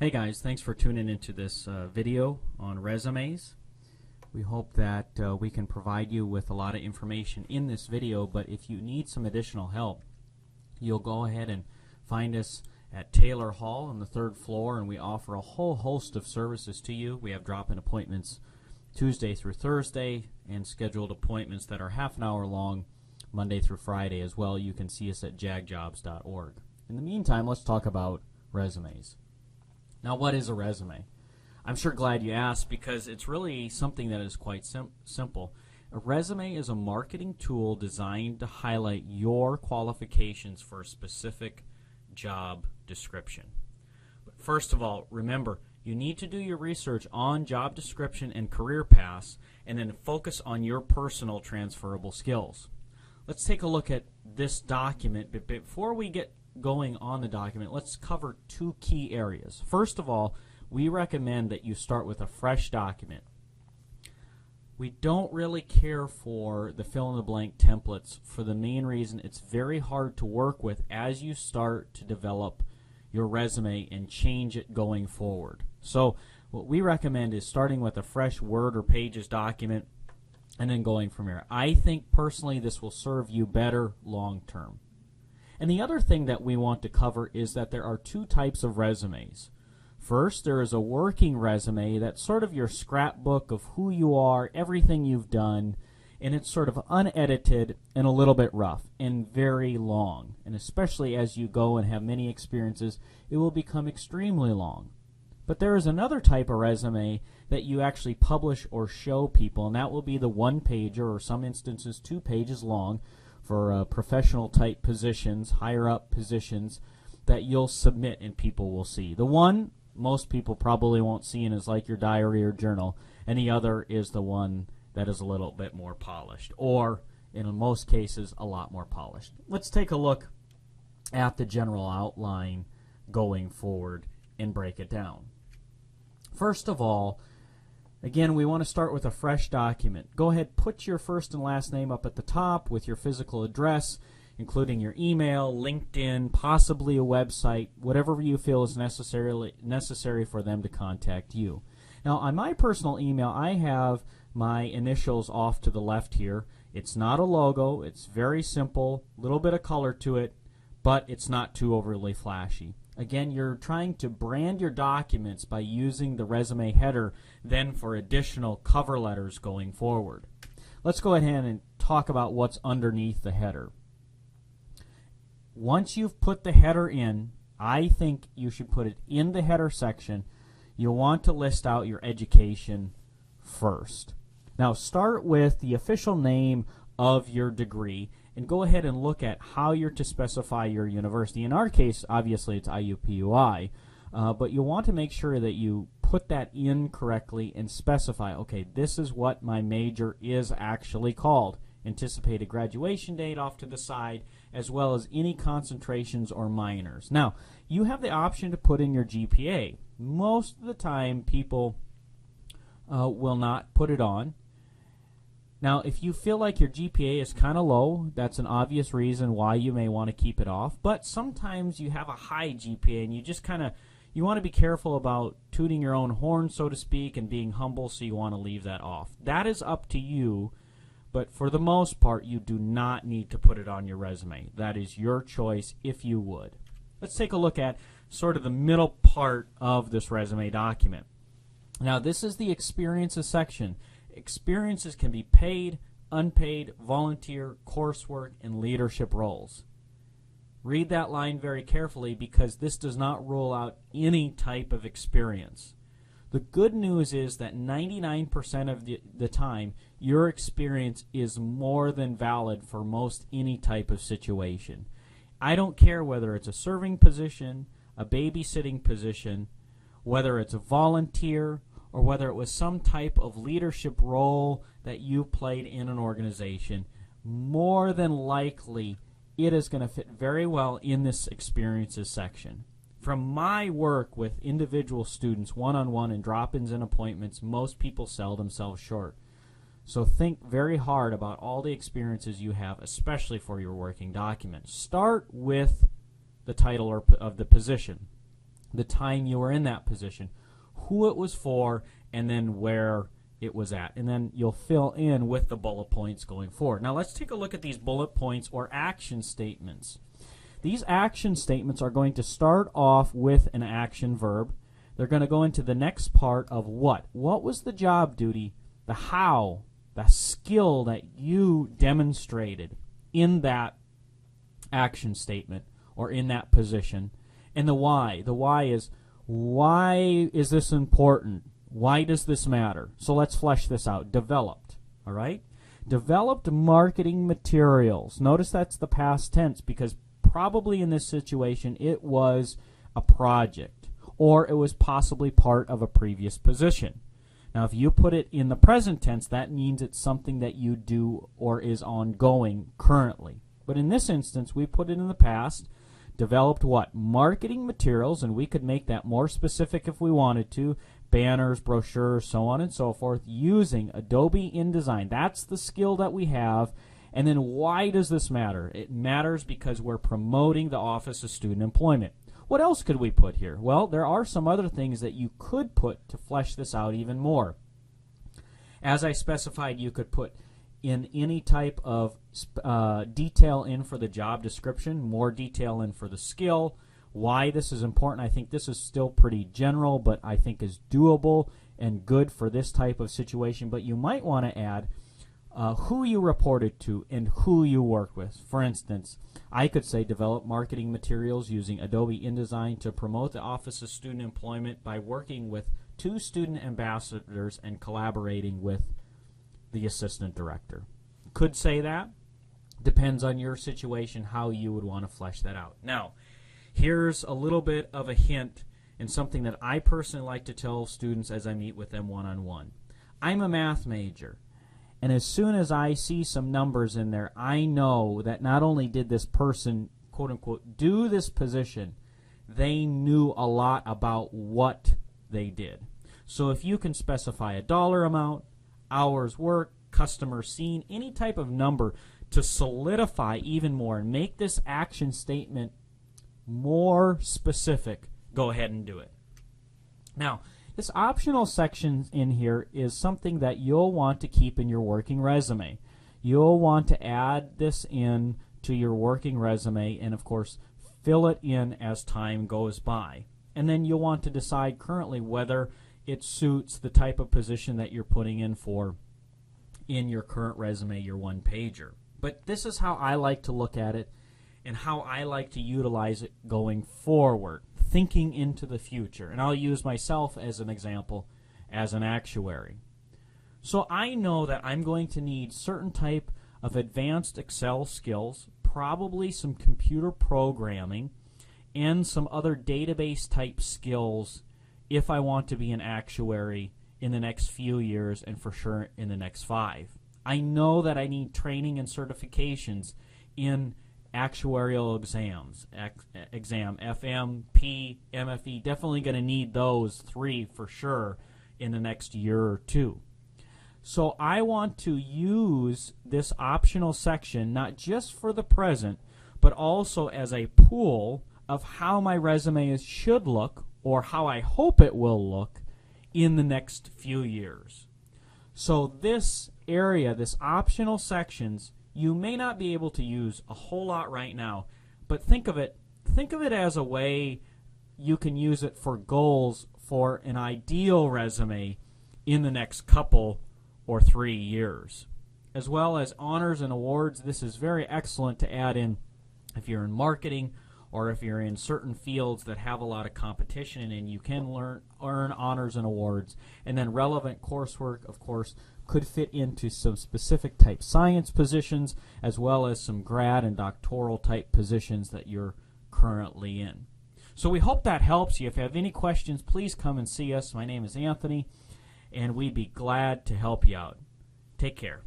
Hey guys, thanks for tuning into this video on resumes. We hope that we can provide you with a lot of information in this video, but if you need some additional help, you'll go ahead and find us at Taylor Hall on the 3rd floor, and we offer a whole host of services to you. We have drop-in appointments Tuesday through Thursday and scheduled appointments that are half an hour long Monday through Friday as well. You can see us at jagjobsorg. In the meantime, let's talk about resumes. Now, what is a resume? I'm sure glad you asked, because it's really something that is quite simple. A resume is a marketing tool designed to highlight your qualifications for a specific job description. But first of all, remember, you need to do your research on job description and career paths, and then focus on your personal transferable skills. Let's take a look at this document, but before we get going on the document, let's cover two key areas. First of all, we recommend that you start with a fresh document. We don't really care for the fill-in-the-blank templates for the main reason it's very hard to work with as you start to develop your resume and change it going forward. So what we recommend is starting with a fresh Word or Pages document and then going from here. I think personally this will serve you better long term. And the other thing that we want to cover is that there are two types of resumes. First, there is a working resume that's sort of your scrapbook of who you are, everything you've done, and it's sort of unedited and a little bit rough and very long. And especially as you go and have many experiences, it will become extremely long. But there is another type of resume that you actually publish or show people, and that will be the one-pager, or some instances 2 pages long, for professional type positions, higher up positions that you'll submit and people will see. The one most people probably won't see and is like your diary or journal, and the other is the one that is a little bit more polished, or in most cases a lot more polished. Let's take a look at the general outline going forward and break it down. First of all, again, we want to start with a fresh document. Go ahead, put your first and last name up at the top with your physical address, including your email, LinkedIn, possibly a website, whatever you feel is necessary for them to contact you. Now, on my personal email, I have my initials off to the left here. It's not a logo. It's very simple, a little bit of color to it, but it's not too overly flashy. Again, you're trying to brand your documents by using the resume header then for additional cover letters going forward. Let's go ahead and talk about what's underneath the header. Once you've put the header in, I think you should put it in the header section. You'll want to list out your education first. Now start with the official name of your degree and go ahead and look at how you're to specify your university. In our case, obviously it's IUPUI, but you'll want to make sure that you put that in correctly and specify, okay, this is what my major is actually called. Anticipated graduation date off to the side, as well as any concentrations or minors. Now, you have the option to put in your GPA. Most of the time, people will not put it on. Now, if you feel like your GPA is kind of low, that's an obvious reason why you may want to keep it off. But sometimes you have a high GPA and you just you want to be careful about tooting your own horn, so to speak, and being humble, so you want to leave that off. That is up to you, but for the most part, you do not need to put it on your resume. That is your choice if you would. Let's take a look at sort of the middle part of this resume document. Now, this is the experiences section. Experiences can be paid, unpaid, volunteer, coursework, and leadership roles. Read that line very carefully, because this does not rule out any type of experience. The good news is that 99% of the time, your experience is more than valid for most any type of situation. I don't care whether it's a serving position, a babysitting position, whether it's a volunteer, or whether it was some type of leadership role that you played in an organization. More than likely, it is going to fit very well in this experiences section. From my work with individual students, one-on-one and drop-ins and appointments, most people sell themselves short. So think very hard about all the experiences you have, especially for your working document. Start with the title of the position. the time you were in that position, who it was for, and then where it was at. And then you'll fill in with the bullet points going forward. Now let's take a look at these bullet points or action statements. These action statements are going to start off with an action verb. They're going to go into the next part of what. What was the job duty, the how, the skill that you demonstrated in that action statement or in that position, and the why. The why is, why is this important? Why does this matter? So let's flesh this out. Developed, all right? Developed marketing materials. Notice that's the past tense because probably in this situation it was a project or it was possibly part of a previous position. Now if you put it in the present tense, that means it's something that you do or is ongoing currently. But in this instance, we put it in the past. Developed what? Marketing materials, and we could make that more specific if we wanted to. Banners, brochures, so on and so forth, using Adobe InDesign. That's the skill that we have. And then why does this matter? It matters because we're promoting the Office of Student Employment. What else could we put here? Well, there are some other things that you could put to flesh this out even more. As I specified, you could put in any type of detail in for the job description, more detail in for the skill. Why this is important, I think this is still pretty general, but I think is doable and good for this type of situation. But you might want to add who you reported to and who you work with. For instance, I could say develop marketing materials using Adobe InDesign to promote the Office of Student Employment by working with 2 student ambassadors and collaborating with the assistant director. Could say that. Depends on your situation how you would want to flesh that out. Now, here's a little bit of a hint and something that I personally like to tell students as I meet with them one-on-one. I'm a math major, and as soon as I see some numbers in there, I know that not only did this person, quote-unquote, do this position, they knew a lot about what they did. So if you can specify a dollar amount, hours worked, customers seen, any type of number to solidify even more and make this action statement more specific, go ahead and do it. Now, this optional section in here is something that you'll want to keep in your working resume. You'll want to add this in to your working resume and, of course, fill it in as time goes by. And then you'll want to decide currently whether it suits the type of position that you're putting in for in your current resume, your one-pager. But this is how I like to look at it and how I like to utilize it going forward, thinking into the future. And I'll use myself as an example as an actuary. So I know that I'm going to need certain type of advanced Excel skills, probably some computer programming, and some other database type skills if I want to be an actuary in the next few years and for sure in the next 5. I know that I need training and certifications in actuarial exams, exam FM, P, MFE, definitely going to need those 3 for sure in the next year or 2. So I want to use this optional section not just for the present, but also as a pool of how my resume should look or how I hope it will look in the next few years. So this area, this optional sections, you may not be able to use a whole lot right now, but think of it as a way you can use it for goals for an ideal resume in the next couple or 3 years. As well as honors and awards, this is very excellent to add in if you're in marketing or if you're in certain fields that have a lot of competition and you can earn honors and awards. And then relevant coursework, of course, could fit into some specific type science positions as well as some grad and doctoral type positions that you're currently in. So we hope that helps you. If you have any questions, please come and see us. My name is Anthony, and we'd be glad to help you out. Take care.